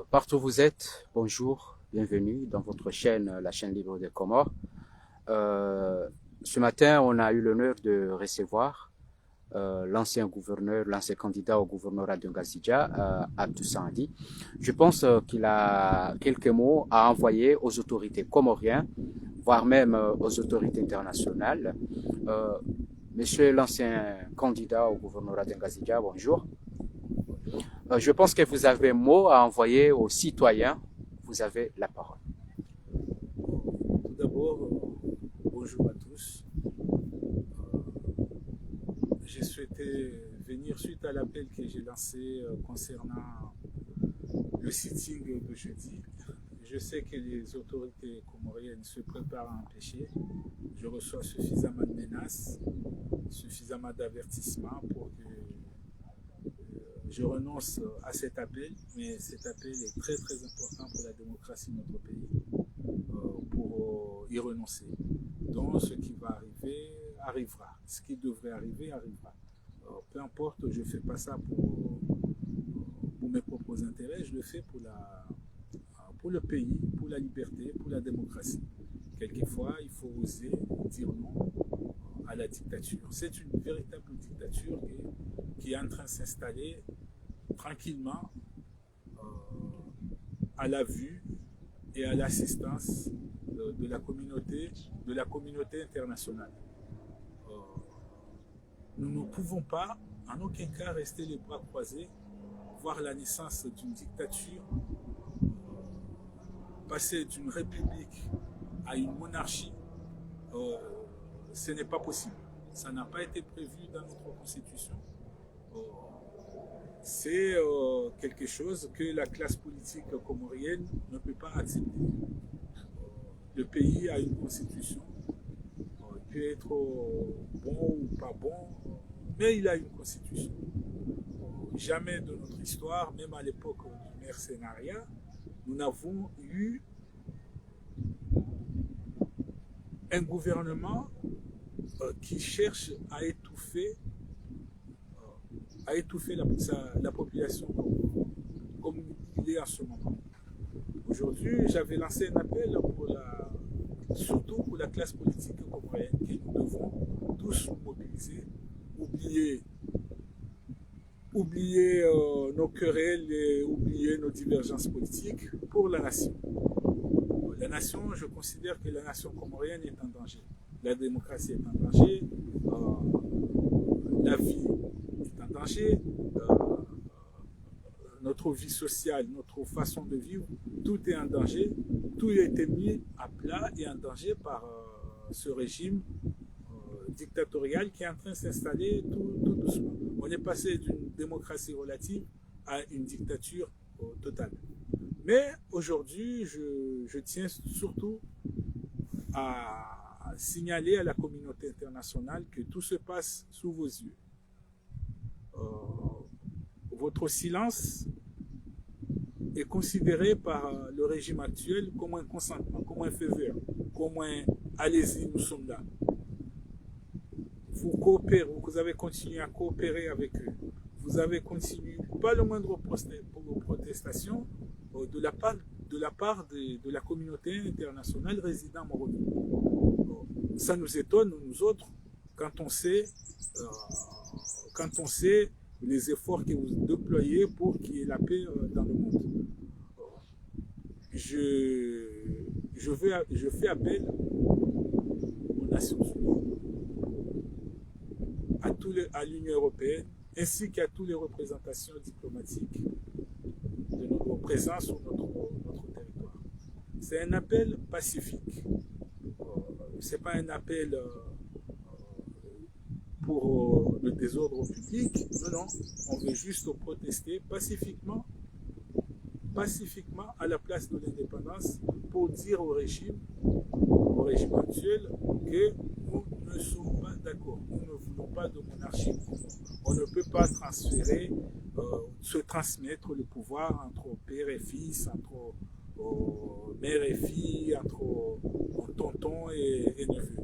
Partout où vous êtes, bonjour, bienvenue dans votre chaîne, la chaîne libre des Comores. Euh, Ce matin, on a eu l'honneur de recevoir l'ancien gouverneur, l'ancien candidat au gouvernorat de Ngazidja, Abdou Sandi. Je pense qu'il a quelques mots à envoyer aux autorités comoriennes, voire même aux autorités internationales. Euh, Monsieur l'ancien candidat au gouvernorat de Ngazidja, bonjour. Je pense que vous avez un mot à envoyer aux citoyens. Vous avez la parole. Tout d'abord, bonjour à tous. J'ai souhaité venir suite à l'appel que j'ai lancé concernant le sitting de jeudi. Je sais que les autorités comoriennes se préparent à empêcher. Je reçois suffisamment de menaces, suffisamment d'avertissements pour que je renonce à cet appel, mais cet appel est très très important pour la démocratie de notre pays, pour y renoncer. Donc ce qui va arriver arrivera, ce qui devrait arriver arrivera. Peu importe, je ne fais pas ça pour mes propres intérêts, je le fais pour le pays, pour la liberté, pour la démocratie. Quelquefois, il faut oser dire non à la dictature. C'est une véritable dictature qui est en train de s'installer tranquillement à la vue et à l'assistance de la communauté internationale. Nous ne pouvons pas, en aucun cas, rester les bras croisés, voir la naissance d'une dictature, passer d'une république à une monarchie. Ce n'est pas possible. Ça n'a pas été prévu dans notre constitution. C'est quelque chose que la classe politique comorienne ne peut pas accepter. Le pays a une constitution. Il peut être bon ou pas bon, mais il a une constitution. Jamais de notre histoire, même à l'époque du mercenariat, nous n'avons eu un gouvernement qui cherche à étouffer la population comme il est en ce moment. Aujourd'hui, j'avais lancé un appel surtout pour la classe politique comorienne, que nous devons tous nous mobiliser, oublier nos querelles et oublier nos divergences politiques pour la nation. La nation, je considère que la nation comorienne est en danger. La démocratie est en danger, la vie est en danger, notre vie sociale, notre façon de vivre, tout est en danger. Tout a été mis à plat et en danger par ce régime dictatorial qui est en train de s'installer tout doucement. On est passé d'une démocratie relative à une dictature totale. Mais aujourd'hui, je tiens surtout à signaler à la communauté internationale que tout se passe sous vos yeux. Votre silence est considéré par le régime actuel comme un consentement, comme un faveur, comme un allez-y, nous sommes là. Vous coopérez, vous avez continué à coopérer avec eux. Vous avez continué, pas le moindre protestation de la part de la communauté internationale résidant à Moroni. Ça nous étonne, nous autres, quand on sait les efforts que vous déployez pour qu'il y ait la paix dans le monde. Je fais appel aux Nations Unies, à l'Union européenne, ainsi qu'à toutes les représentations diplomatiques de notre présence sur notre territoire. C'est un appel pacifique. Ce n'est pas un appel pour le désordre public. Non, on veut juste protester pacifiquement à la place de l'indépendance pour dire au régime actuel que nous ne sommes pas d'accord. Nous ne voulons pas de monarchie. On ne peut pas se transmettre le pouvoir entre père et fils, entre mère et fille, entre tonton et neveu.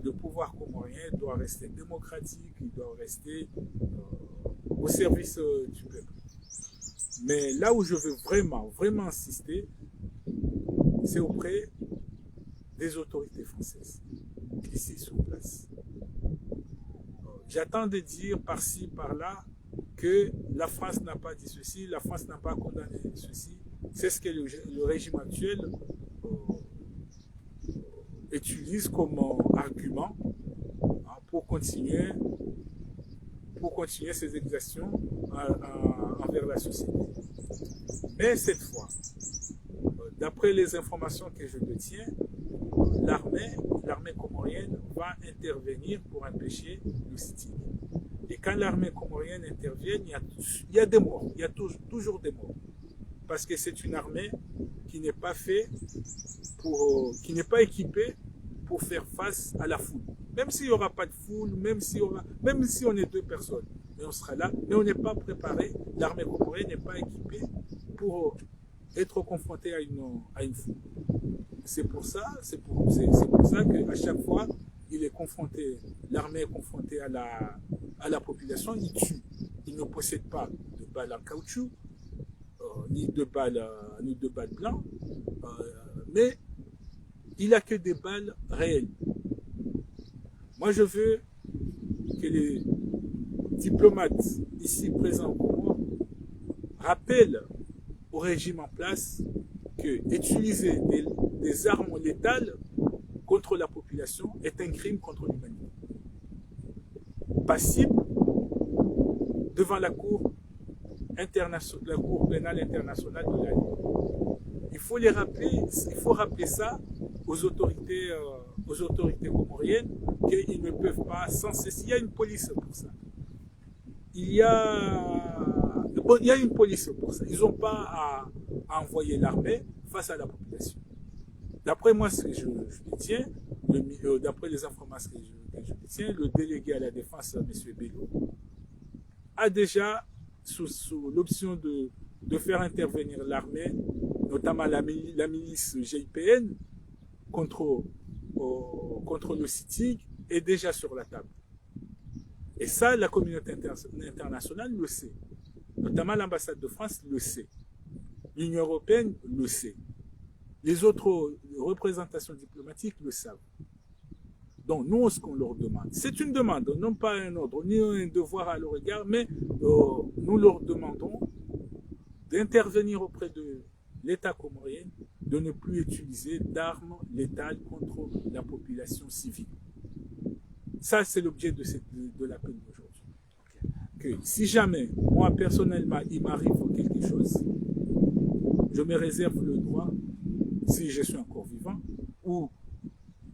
Le pouvoir comorien doit rester démocratique, il doit rester au service du peuple. Mais là où je veux vraiment, vraiment insister, c'est auprès des autorités françaises, ici sur place. J'attends de dire par-ci, par-là, que la France n'a pas dit ceci, la France n'a pas condamné ceci. C'est ce que le régime actuel utilise comme argument pour continuer ses exactions envers la société. Mais cette fois, d'après les informations que je détiens, l'armée comorienne va intervenir pour empêcher le sitting. Et quand l'armée comorienne intervient, il y a des morts, il y a toujours des morts. Parce que c'est une armée qui n'est pas équipée pour faire face à la foule. Même s'il n'y aura pas de foule, même si on est 2 personnes, mais on sera là, mais on n'est pas préparé, l'armée comorienne n'est pas équipée pour être confrontée à une foule. C'est pour ça qu'à chaque fois, l'armée est confrontée à la population, il tue. Il ne possède pas de balles en caoutchouc, ni de balles blancs, mais il n'a que des balles réelles. Moi, je veux que les diplomates ici présents au Comores rappellent au régime en place que utiliser des armes létales contre la population est un crime contre l'humanité. Passible devant la Cour pénale internationale de la Ligue. Il faut rappeler ça aux autorités comoriennes qu'ils ne peuvent pas sans cesse. Il y a une police pour ça. Il y a une police pour ça. Ils n'ont pas à envoyer l'armée face à la population. D'après moi, ce que je détiens, d'après les informations que je détiens, le délégué à la défense, M. Bello, a déjà sous l'option de faire intervenir l'armée, notamment la milice GIPN, contre le sitting, est déjà sur la table. Et ça, la communauté internationale le sait. Notamment l'ambassade de France le sait. L'Union européenne le sait. Les autres représentations diplomatiques le savent. Donc, nous, ce qu'on leur demande, c'est une demande, non pas un ordre, ni un devoir à leur égard, mais nous leur demandons d'intervenir auprès de l'État comorien, de ne plus utiliser d'armes létales contre la population civile. Ça, c'est l'objet de l'appel d'aujourd'hui. Que si jamais, moi, personnellement, il m'arrive quelque chose, je me réserve le droit, si je suis encore vivant, ou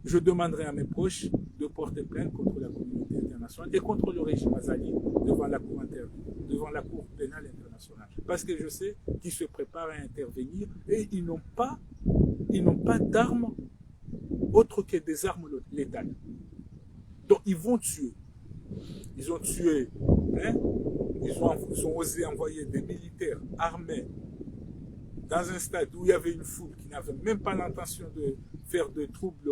je demanderai à mes proches de porter plainte contre la communauté internationale et contre le régime Azali devant la Cour pénale internationale. Parce que je sais qu'ils se préparent à intervenir et ils n'ont pas d'armes autres que des armes létales. Donc ils vont tuer. Ils ont tué, ils ont osé envoyer des militaires armés dans un stade où il y avait une foule qui n'avait même pas l'intention de faire de troubles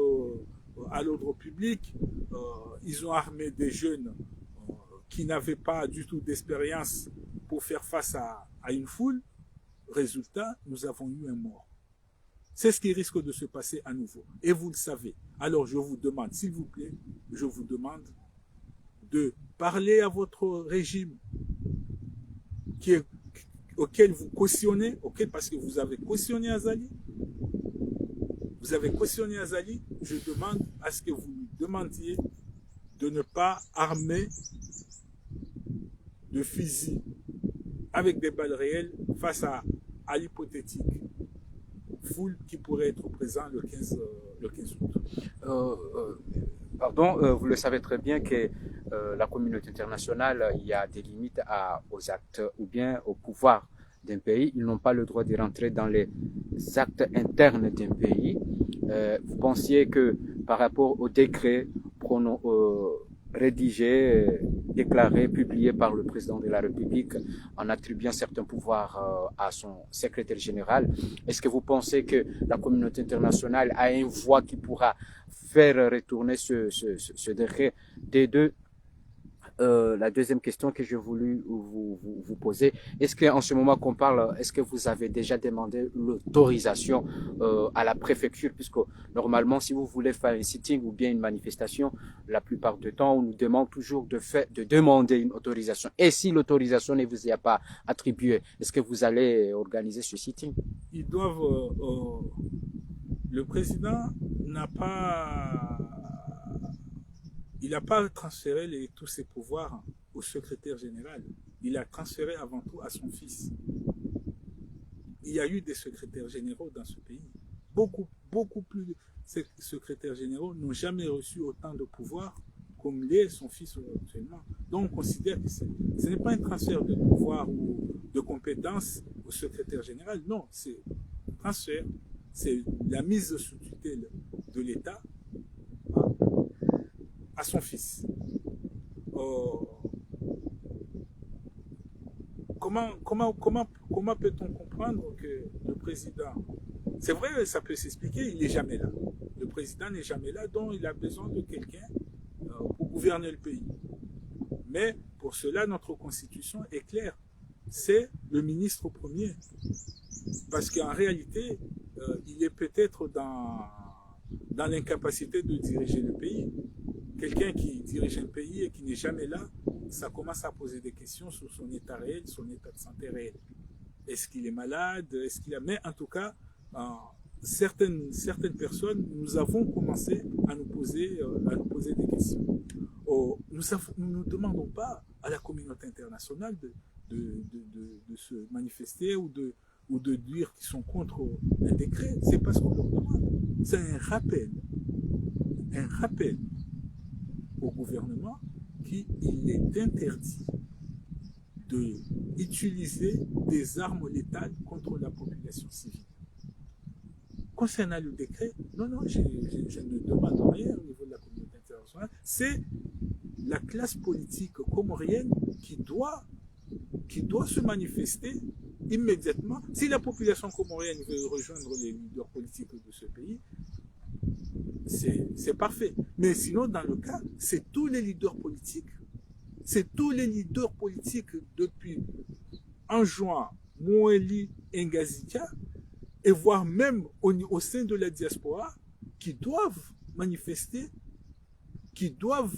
à l'ordre public. Ils ont armé des jeunes qui n'avaient pas du tout d'expérience pour faire face à une foule. Résultat, nous avons eu un mort. C'est ce qui risque de se passer à nouveau. Et vous le savez. Alors je vous demande, s'il vous plaît, je vous demande de parler à votre régime auquel vous cautionnez, parce que vous avez cautionné Azali. Vous avez cautionné Azali. Je demande à ce que vous lui demandiez de ne pas armer de fusils avec des balles réelles face à l'hypothétique foule qui pourrait être présent le 15 août. Pardon, vous le savez très bien que la communauté internationale, il y a des limites aux actes ou bien au pouvoir d'un pays. Ils n'ont pas le droit de rentrer dans les actes internes d'un pays. Vous pensiez que par rapport au décret rédigé, déclaré, publié par le président de la République en attribuant certains pouvoirs à son secrétaire général, est-ce que vous pensez que la communauté internationale a une voix qui pourra faire retourner ce décret des deux La deuxième question que j'ai voulu vous poser, est-ce qu'en ce moment qu'on parle, est-ce que vous avez déjà demandé l'autorisation à la préfecture, puisque normalement, si vous voulez faire un sitting ou bien une manifestation, la plupart du temps, on nous demande toujours de demander une autorisation. Et si l'autorisation ne vous y a pas attribuée, est-ce que vous allez organiser ce sitting? Ils doivent... le président n'a pas... Il n'a pas transféré tous ses pouvoirs au secrétaire général. Il a transféré avant tout à son fils. Il y a eu des secrétaires généraux dans ce pays. Beaucoup plus de secrétaires généraux n'ont jamais reçu autant de pouvoir comme l'est son fils actuellement. Donc on considère que ce n'est pas un transfert de pouvoir ou de compétences au secrétaire général. Non, c'est un transfert. C'est la mise sous tutelle de l'État à son fils. Comment peut-on comprendre que le président, c'est vrai, ça peut s'expliquer, il n'est jamais là. Le président n'est jamais là, donc il a besoin de quelqu'un pour gouverner le pays. Mais pour cela, notre constitution est claire. C'est le ministre premier. Parce qu'en réalité, il est peut-être dans l'incapacité de diriger le pays. Quelqu'un qui dirige un pays et qui n'est jamais là, ça commence à poser des questions sur son état réel, son état de santé réel. Est-ce qu'il est malade? Est-ce qu'il a... Mais en tout cas, certaines personnes, nous avons commencé à nous poser des questions. Nous ne demandons pas à la communauté internationale de se manifester ou de dire qu'ils sont contre un décret. C'est pas ce qu'on leur demande. C'est un rappel au gouvernement qu'il est interdit d'utiliser des armes létales contre la population civile. Concernant le décret, non, je ne demande rien au niveau de la communauté internationale. C'est la classe politique comorienne qui doit se manifester immédiatement. Si la population comorienne veut rejoindre les leaders politiques de ce pays, c'est parfait. Mais sinon, dans le cas, c'est tous les leaders politiques. C'est tous les leaders politiques depuis Anjouan, Moeli, Ngazika, et voire même au sein de la diaspora, qui doivent manifester, qui doivent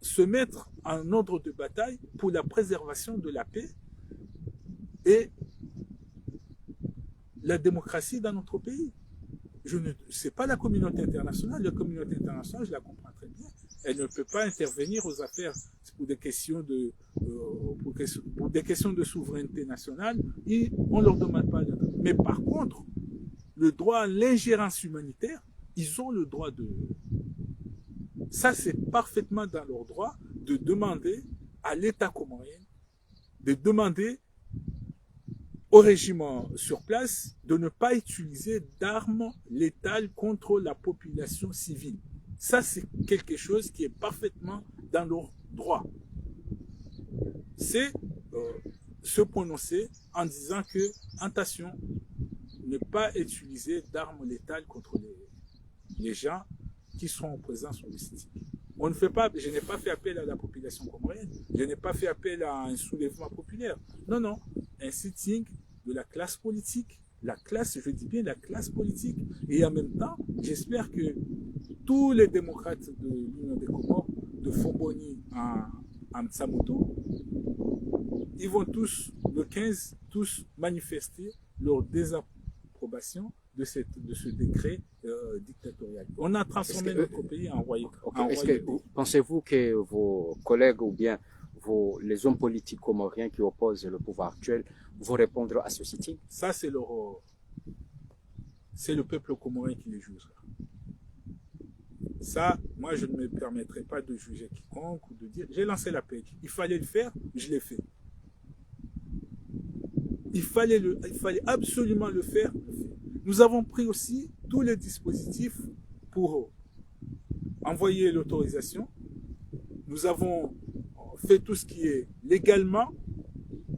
se mettre en ordre de bataille pour la préservation de la paix et la démocratie dans notre pays. Ce n'est pas la communauté internationale. La communauté internationale, je la comprends très bien. Elle ne peut pas intervenir aux affaires pour des questions de souveraineté nationale. On ne leur demande pas. Mais par contre, le droit à l'ingérence humanitaire, ils ont le droit de... Ça, c'est parfaitement dans leur droit de demander à l'État comorien, de demander au régime sur place de ne pas utiliser d'armes létales contre la population civile. Ça, c'est quelque chose qui est parfaitement dans leur droit. C'est se prononcer en disant que, attention, ne pas utiliser d'armes létales contre les gens qui seront présents sur le site. Je n'ai pas fait appel à la population comorienne, je n'ai pas fait appel à un soulèvement populaire. Non, un sitting de la classe politique, je dis bien la classe politique. Et en même temps, j'espère que tous les démocrates de l'Union des Comores, de Fomboni en Tsamoto, ils vont tous, le 15, manifester leur désapprobation de ce décret dictatorial. On a transformé notre pays en royaume. Pensez-vous que vos collègues ou bien les hommes politiques comoriens qui opposent le pouvoir actuel vont répondre à ce sitting? Ça, c'est le peuple comorien qui les jugera. Ça, moi, je ne me permettrai pas de juger quiconque ou de dire, j'ai lancé l'appel. Il fallait le faire, je l'ai fait. Il fallait absolument le faire. Nous avons pris aussi tous les dispositifs pour envoyer l'autorisation. Nous avons fait tout ce qui est légalement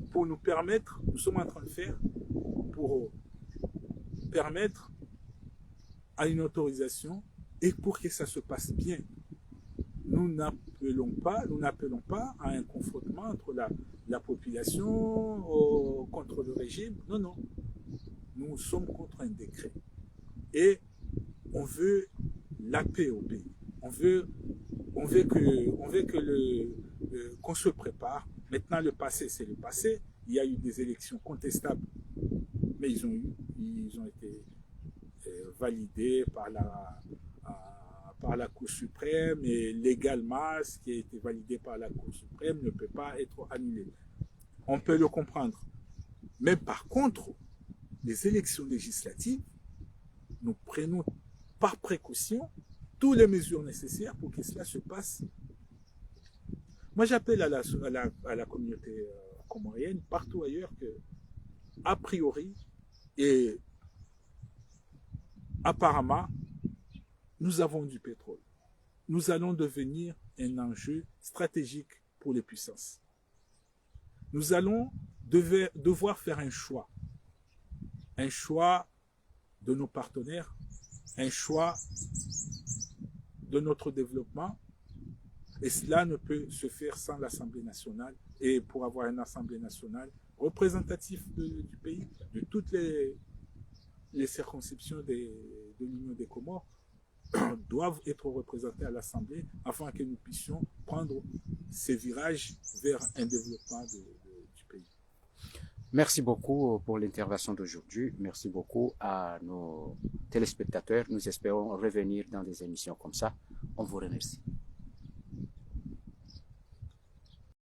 pour nous permettre, nous sommes en train de faire, pour permettre à une autorisation et pour que ça se passe bien. nous n'appelons pas à un confrontement entre la population contre le régime. Non, non. Nous sommes contre un décret. Et on veut la paix au pays. On veut qu'on se prépare. Maintenant, le passé, c'est le passé. Il y a eu des élections contestables, mais ils ont été validés par la Cour suprême, et légalement, ce qui a été validé par la Cour suprême ne peut pas être annulé. On peut le comprendre. Mais par contre, les élections législatives, nous prenons par précaution toutes les mesures nécessaires pour que cela se passe. Moi, j'appelle à la communauté comorienne, partout ailleurs, que, a priori, et apparemment, nous avons du pétrole. Nous allons devenir un enjeu stratégique pour les puissances. Nous allons devoir faire un choix de nos partenaires, un choix de notre développement, et cela ne peut se faire sans l'Assemblée nationale. Et pour avoir une Assemblée nationale représentative du pays, de toutes les circonscriptions de l'Union des Comores, doivent être représentés à l'Assemblée afin que nous puissions prendre ces virages vers un développement du pays. Merci beaucoup pour l'intervention d'aujourd'hui. Merci beaucoup à nos téléspectateurs. Nous espérons revenir dans des émissions comme ça. On vous remercie.